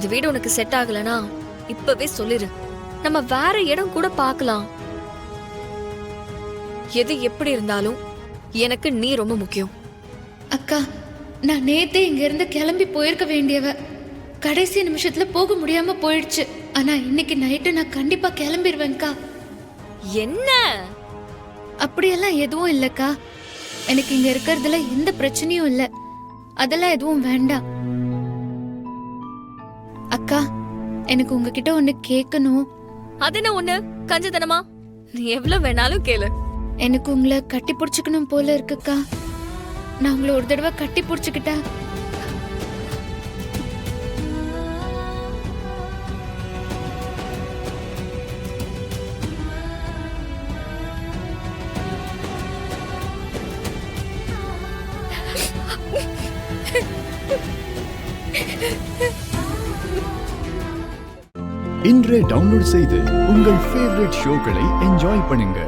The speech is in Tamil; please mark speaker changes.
Speaker 1: இந்த வீடு உனக்கு செட் ஆகலனா இப்பவே சொல்லிரு. நம்ம வேற இடம் கூட பார்க்கலாம். எது எப்படி இருந்தாலும் எனக்கு நீ ரொம்ப முக்கியம்.
Speaker 2: அக்கா, நான் நேத்தே இங்க இருந்து கிளம்பி போயிருக்க வேண்டியவ. கடைசி நிமிஷத்துல போக முடியாம போயிடுச்சு. ஆனா இன்னைக்கு நைட்டு நான் கண்டிப்பா கிளம்பிடுவேன்க்கா.
Speaker 1: என்ன?
Speaker 2: அப்படியெல்லாம் எதுவும் இல்லக்கா. எனக்கு இங்க இருக்கிறதுல எந்த பிரச்சனையும் இல்ல. அதெல்லாம் எதுவும் வேண்டாம். அக்கா, எனக்கு உங்ககிட்ட ஒண்ணு கேட்கணும்.
Speaker 1: அது என்ன ஒண்ணு? கஞ்சத்தனமா? நீ எவ்வளவு வேணாலும் கேளு.
Speaker 2: எனக்கு உங்களை கட்டி பிடிச்சுக்கணும் போல இருக்குக்கா. நான் உங்களை ஒரு தடவை கட்டி பிடிச்சுக்கிட்டா
Speaker 3: இன்றே டவுன்லோட் செய்து உங்கள் ஃபேவரட் ஷோக்களை என்ஜாய் பண்ணுங்க.